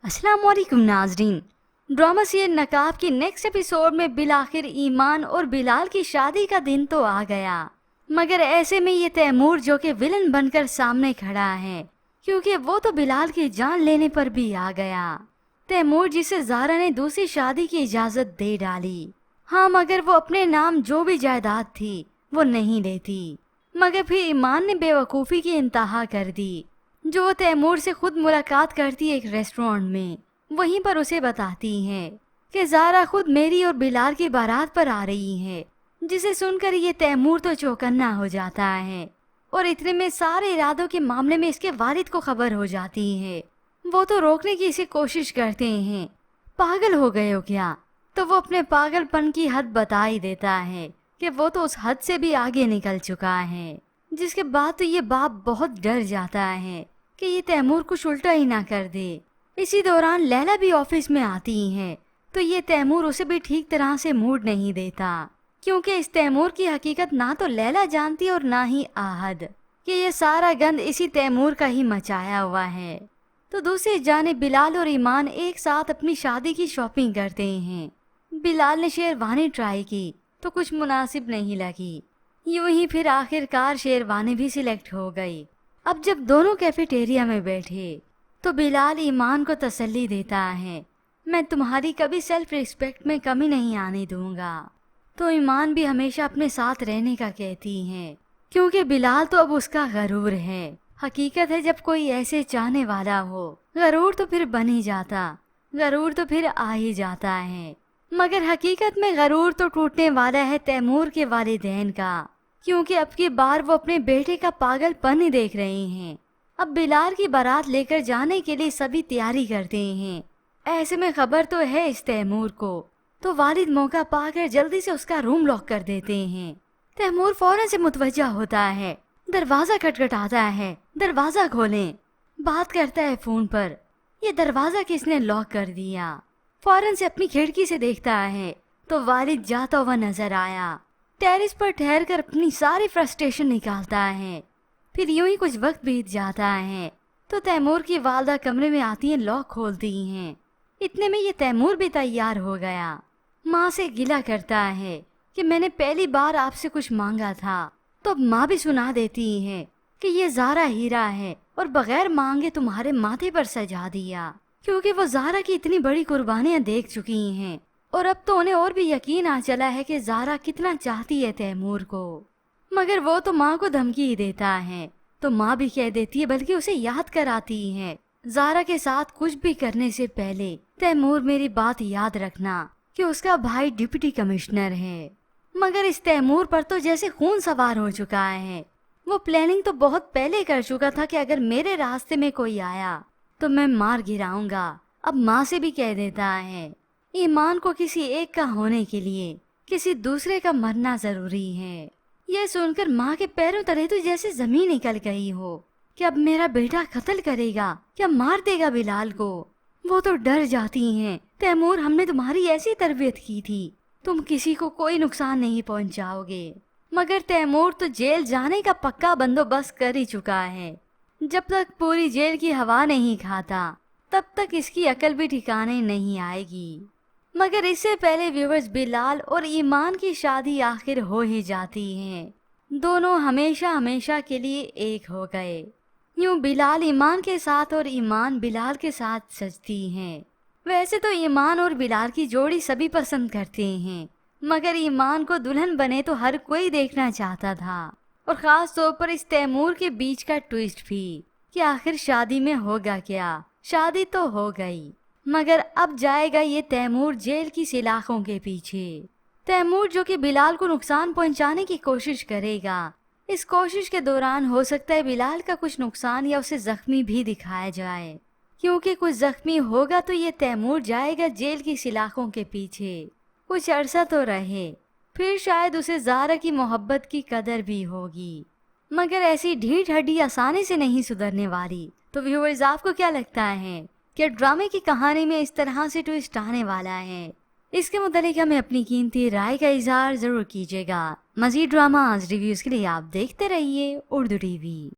अस्सलाम वालेकुम नाजरीन। ड्रामा सीरियल नकाब की नेक्स्ट एपिसोड में बिलाखिर ईमान और बिलाल की शादी का दिन तो आ गया, मगर ऐसे में ये तैमूर जो कि विलन बनकर सामने खड़ा है, क्योंकि वो तो बिलाल की जान लेने पर भी आ गया। तैमूर जिसे ज़ारा ने दूसरी शादी की इजाज़त दे डाली। हाँ, मगर वो अपने नाम जो भी जायदाद थी वो नहीं लेती। मगर फिर ईमान ने बेवकूफ़ी की इंतहा कर दी, जो तैमूर से खुद मुलाकात करती है एक रेस्टोरेंट में। वहीं पर उसे बताती है कि ज़ारा खुद मेरी और बिलाल की बारात पर आ रही है, जिसे सुनकर ये तैमूर तो चौकन्ना हो जाता है और इतने में सारे इरादों के मामले में इसके वालिद को खबर हो जाती है। वो तो रोकने की इसे कोशिश करते हैं, पागल हो गए हो क्या? तो वो अपने पागलपन की हद बता ही देता है कि वो तो उस हद से भी आगे निकल चुका है। जिसके बाद तो ये बाप बहुत डर जाता है कि ये तैमूर कुछ उल्टा ही ना कर दे। इसी दौरान लैला भी ऑफिस में आती है, तो ये तैमूर उसे भी ठीक तरह से मूड नहीं देता, क्योंकि इस तैमूर की हकीकत ना तो लैला जानती और ना ही आहद कि ये सारा गंद इसी तैमूर का ही मचाया हुआ है। तो दूसरी जानिब बिलाल और ईमान एक साथ अपनी शादी की शॉपिंग करते हैं। बिलाल ने शेरवानी ट्राई की तो कुछ मुनासिब नहीं लगी। यूं ही फिर आखिरकार शेरवानी भी सिलेक्ट हो गई। अब जब दोनों कैफेटेरिया में बैठे तो बिलाल ईमान को तसल्ली देता है, मैं तुम्हारी कभी सेल्फ रिस्पेक्ट में कमी नहीं आने दूंगा। तो ईमान भी हमेशा अपने साथ रहने का कहती है, क्योंकि बिलाल तो अब उसका गरूर है। हकीकत है जब कोई ऐसे चाहने वाला हो, गरूर तो फिर बन ही जाता, गरूर तो फिर आ ही जाता है। मगर हकीकत में गरूर तो टूटने वाला है तैमूर के वालिदैन का, क्योंकि अब की बार वो अपने बेटे का पागलपन ही देख रहे हैं। अब बिलाल की बारात लेकर जाने के लिए सभी तैयारी करते हैं। ऐसे में खबर तो है इस तैमूर को, तो वालिद मौका पाकर जल्दी से उसका रूम लॉक कर देते हैं। तैमूर फौरन से मुतवज्जा होता है, दरवाजा खटखटाता है, दरवाजा खोलें। बात करता है फोन पर, ये दरवाजा किसने लॉक कर दिया? फौरन से अपनी खिड़की से देखता है तो वालिद जाता हुआ नजर आया। टेरिस पर ठहर कर अपनी सारी फ्रस्ट्रेशन निकालता है। फिर यूं ही कुछ वक्त बीत जाता है तो तैमूर की वालदा कमरे में आती हैं, लॉक खोलती हैं। इतने में ये तैमूर भी तैयार हो गया। माँ से गिला करता है कि मैंने पहली बार आपसे कुछ मांगा था, तो अब माँ भी सुना देती है कि ये ज़ारा हीरा है और बगैर मांगे तुम्हारे माथे पर सजा दिया, क्योंकि वो ज़ारा की इतनी बड़ी कुर्बानियाँ देख चुकी हैं और अब तो उन्हें और भी यकीन आ चला है कि ज़ारा कितना चाहती है तैमूर को। मगर वो तो माँ को धमकी ही देता है, तो माँ भी कह देती है, बल्कि उसे याद कराती है, ज़ारा के साथ कुछ भी करने से पहले तैमूर मेरी बात याद रखना कि उसका भाई डिप्टी कमिश्नर है। मगर इस तैमूर पर तो जैसे खून सवार हो चुका है। वो प्लानिंग तो बहुत पहले कर चुका था कि अगर मेरे रास्ते में कोई आया तो मैं मार गिराऊंगा। अब माँ से भी कह देता है, ईमान को किसी एक का होने के लिए किसी दूसरे का मरना जरूरी है। यह सुनकर माँ के पैरों तले तो जैसे जमीन निकल गई हो कि अब मेरा बेटा कत्ल करेगा, क्या मार देगा बिलाल को। वो तो डर जाती हैं, तैमूर हमने तुम्हारी ऐसी तरबियत की थी, तुम किसी को कोई नुकसान नहीं पहुंचाओगे। मगर तैमूर तो जेल जाने का पक्का बंदोबस्त कर ही चुका है। जब तक पूरी जेल की हवा नहीं खाता तब तक इसकी अकल भी ठिकाने नहीं आएगी। मगर इससे पहले व्यूवर्स, बिलाल और ईमान की शादी आखिर हो ही जाती है। दोनों हमेशा हमेशा के लिए एक हो गए। यूं बिलाल ईमान के साथ और ईमान बिलाल के साथ सजती हैं। वैसे तो ईमान और बिलाल की जोड़ी सभी पसंद करते हैं, मगर ईमान को दुल्हन बने तो हर कोई देखना चाहता था, और खास तौर पर इस तैमूर के बीच का ट्विस्ट भी कि आखिर शादी में होगा क्या। शादी तो हो गई, मगर अब जाएगा ये तैमूर जेल की सलाखों के पीछे। तैमूर जो कि बिलाल को नुकसान पहुंचाने की कोशिश करेगा। इस कोशिश के दौरान हो सकता है बिलाल का कुछ नुकसान या उसे जख्मी भी दिखाया जाए, क्योंकि कुछ जख्मी होगा तो ये तैमूर जाएगा जेल की सलाखों के पीछे। कुछ अरसा तो रहे, फिर शायद उसे ज़ारा की मोहब्बत की कदर भी होगी। मगर ऐसी ढीठ हड्डी आसानी से नहीं सुधरने वाली। तो व्यूअर्स, आपको क्या लगता है कि ड्रामे की कहानी में इस तरह से ट्विस्ट आने वाला है? इसके मुतालिक हमें अपनी कीमती राय का इजहार जरूर कीजिएगा। मज़ीद ड्रामा आज रिव्यूज़ के लिए आप देखते रहिए उर्दू टीवी।